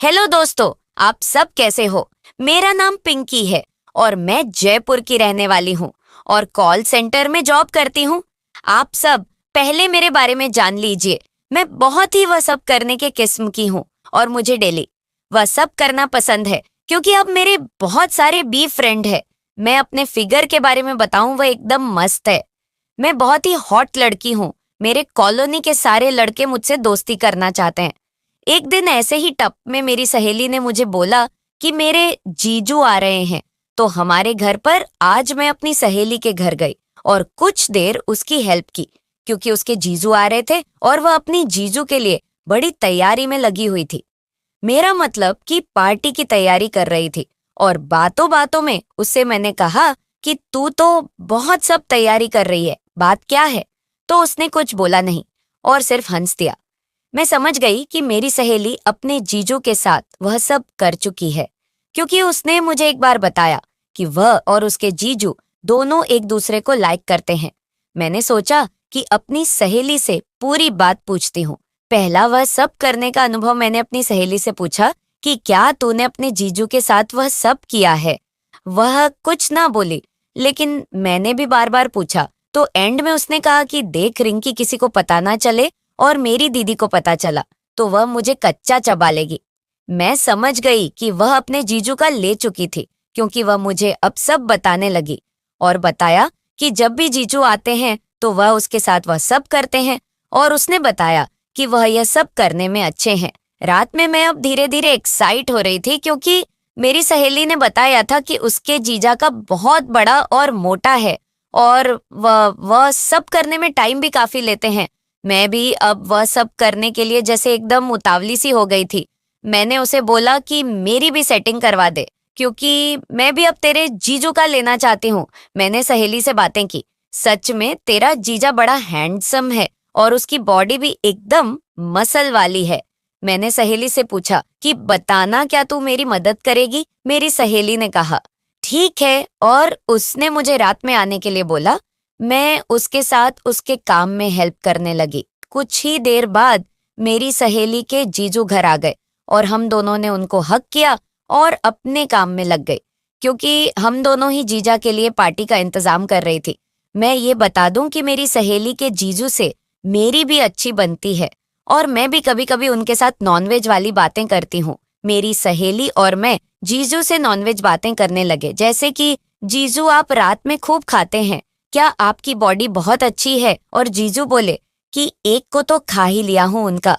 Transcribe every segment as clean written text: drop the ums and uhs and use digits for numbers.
Hello दोस्तों, आप सब कैसे हो। मेरा नाम पिंकी है और मैं जयपुर की रहने वाली हूँ और कॉल सेंटर में जॉब करती हूँ। आप सब पहले मेरे बारे में जान लीजिए। मैं बहुत ही वह सब करने के किस्म की हूँ और मुझे डेली वह सब करना पसंद है क्योंकि अब मेरे बहुत सारे बी फ्रेंड है। मैं अपने फिगर के बारे में बताऊं, वह एकदम मस्त है। मैं बहुत ही हॉट लड़की हूँ। मेरे कॉलोनी के सारे लड़के मुझसे दोस्ती करना चाहते हैं। एक दिन ऐसे ही टप में मेरी सहेली ने मुझे बोला कि मेरे जीजू आ रहे हैं, तो हमारे घर पर आज मैं अपनी सहेली के घर गई और कुछ देर उसकी हेल्प की क्योंकि उसके जीजू आ रहे थे और वह अपनी जीजू के लिए बड़ी तैयारी में लगी हुई थी। मेरा मतलब कि पार्टी की तैयारी कर रही थी और बातों बातों में उससे मैंने कहा कि तू तो बहुत सब तैयारी कर रही है, बात क्या है। तो उसने कुछ बोला नहीं और सिर्फ हंस दिया। मैं समझ गई कि मेरी सहेली अपने जीजू के साथ वह सब कर चुकी है क्योंकि उसने मुझे एक बार बताया कि वह और उसके जीजू दोनों एक दूसरे को लाइक करते हैं। मैंने सोचा कि अपनी सहेली से पूरी बात पूछती हूँ। पहला वह सब करने का अनुभव मैंने अपनी सहेली से पूछा कि क्या तूने अपने जीजू के साथ वह सब किया है। वह कुछ ना बोली, लेकिन मैंने भी बार बार पूछा तो एंड में उसने कहा कि देख रिंकी, किसी को पता ना चले और मेरी दीदी को पता चला तो वह मुझे कच्चा चबा लेगी। मैं समझ गई कि वह अपने जीजू का ले चुकी थी क्योंकि वह मुझे अब सब बताने लगी और बताया कि जब भी जीजू आते हैं तो वह उसके साथ वह सब करते हैं और उसने बताया कि वह यह सब करने में अच्छे हैं। रात में मैं अब धीरे धीरे एक्साइट हो रही थी क्योंकि मेरी सहेली ने बताया था कि उसके जीजा का बहुत बड़ा और मोटा है और वह सब करने में टाइम भी काफी लेते हैं। मैं भी अब वह सब करने के लिए जैसे एकदम उतावली सी हो गई थी। मैंने उसे बोला कि मेरी भी सेटिंग करवा दे क्योंकि मैं भी अब तेरे जीजू का लेना चाहती हूँ। मैंने सहेली से बातें की। सच में तेरा जीजा बड़ा हैंडसम है और उसकी बॉडी भी एकदम मसल वाली है। मैंने सहेली से पूछा कि बताना क्या तू मेरी मदद करेगी। मेरी सहेली ने कहा ठीक है और उसने मुझे रात में आने के लिए बोला। मैं उसके साथ उसके काम में हेल्प करने लगी। कुछ ही देर बाद मेरी सहेली के जीजू घर आ गए और हम दोनों ने उनको हग किया और अपने काम में लग गए क्योंकि हम दोनों ही जीजा के लिए पार्टी का इंतजाम कर रही थी। मैं ये बता दूं कि मेरी सहेली के जीजू से मेरी भी अच्छी बनती है और मैं भी कभी कभी उनके साथ नॉनवेज वाली बातें करती हूँ। मेरी सहेली और मैं जीजू से नॉनवेज बातें करने लगे, जैसे कि जीजू आप रात में खूब खाते हैं, क्या आपकी बॉडी बहुत अच्छी है। और जीजू बोले कि एक को तो खा ही लिया हूं उनका।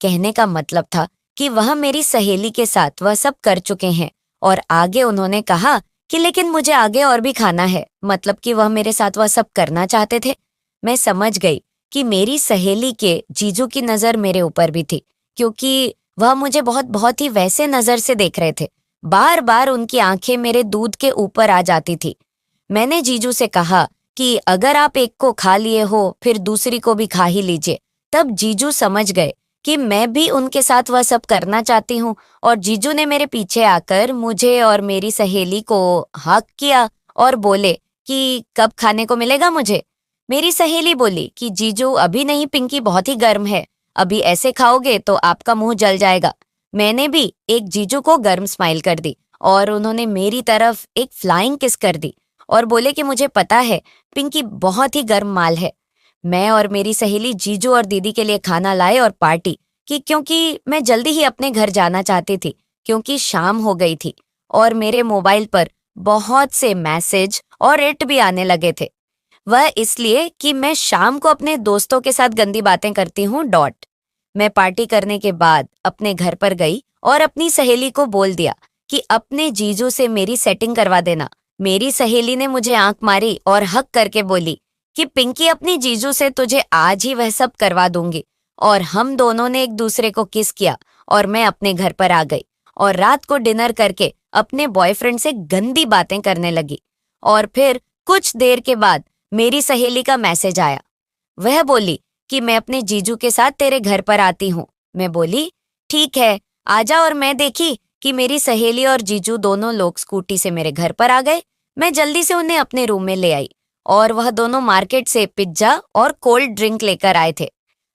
कहने का मतलब था कि वह मेरी सहेली के साथ वह सब कर चुके हैं और आगे उन्होंने कहा कि लेकिन मुझे आगे और भी खाना है, मतलब कि वह मेरे साथ वह सब करना चाहते थे। मैं समझ गई कि मेरी सहेली के जीजू की नजर मेरे ऊपर भी थी क्योंकि वह मुझे बहुत बहुत ही वैसे नजर से देख रहे थे। बार बार उनकी आंखें मेरे दूध के ऊपर आ जाती थी। मैंने जीजू से कहा कि अगर आप एक को खा लिए हो फिर दूसरी को भी खा ही लीजिए। तब जीजू समझ गए कि मैं भी उनके साथ वह सब करना चाहती हूँ और जीजू ने मेरे पीछे आकर मुझे और मेरी सहेली को हक किया और बोले कि कब खाने को मिलेगा मुझे। मेरी सहेली बोली कि जीजू अभी नहीं पिंकी, बहुत ही गर्म है, अभी ऐसे खाओगे तो आपका मुंह जल जाएगा। मैंने भी एक जीजू को गर्म स्माइल कर दी और उन्होंने मेरी तरफ एक फ्लाइंग किस कर दी और बोले कि मुझे पता है पिंकी बहुत ही गर्म माल है। मैं और मेरी सहेली जीजू और दीदी के लिए खाना लाए और पार्टी की क्योंकि मैं जल्दी ही अपने घर जाना चाहती थी क्योंकि शाम हो गई थी और मेरे मोबाइल पर बहुत से मैसेज और इट भी आने लगे थे। वह इसलिए कि मैं शाम को अपने दोस्तों के साथ गंदी बातें करती हूँ डॉट। मैं पार्टी करने के बाद अपने घर पर गई और अपनी सहेली को बोल दिया कि अपने जीजू से मेरी सेटिंग करवा देना। मेरी सहेली ने मुझे आंख मारी और हक करके बोली कि पिंकी, अपनी जीजू से तुझे आज ही वह सब करवा दूंगी। और हम दोनों ने एक दूसरे को किस किया और मैं अपने घर पर आ गई और रात को डिनर करके अपने बॉयफ्रेंड से गंदी बातें करने लगी। और फिर कुछ देर के बाद मेरी सहेली का मैसेज आया। वह बोली कि मैं अपने जीजू के साथ तेरे घर पर आती हूँ। मैं बोली ठीक है, आजा। और मैं देखी कि मेरी सहेली और जीजू दोनों लोग स्कूटी से मेरे घर पर आ गए। मैं जल्दी से उन्हें अपने रूम में ले आई और वह दोनों मार्केट से पिज्जा और कोल्ड ड्रिंक लेकर आए थे।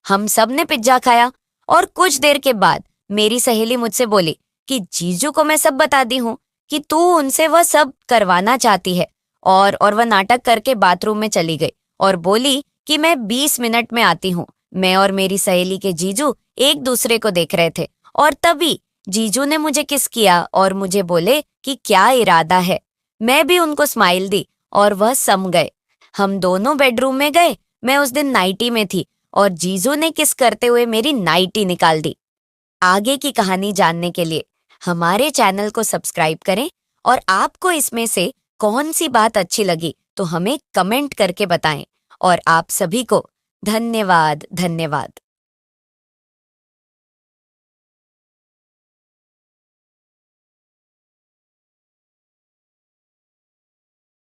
हम सब ने पिज्जा खाया और कुछ देर के बाद मेरी सहेली मुझसे बोली कि जीजू को मैं सब बता दी हूँ कि तू उनसे वह सब करवाना चाहती है, और वह नाटक करके बाथरूम में चली गई और बोली कि मैं 20 मिनट में आती हूँ। मैं और मेरी सहेली के जीजू एक दूसरे को देख रहे थे और तभी जीजू ने मुझे किस किया और मुझे बोले कि क्या इरादा है। मैं भी उनको स्माइल दी और वह सम गए। हम दोनों बेडरूम में गए। मैं उस दिन नाइटी में थी और जीजू ने किस करते हुए मेरी नाइटी निकाल दी। आगे की कहानी जानने के लिए हमारे चैनल को सब्सक्राइब करें और आपको इसमें से कौन सी बात अच्छी लगी तो हमें कमेंट करके बताएं। और आप सभी को धन्यवाद धन्यवाद।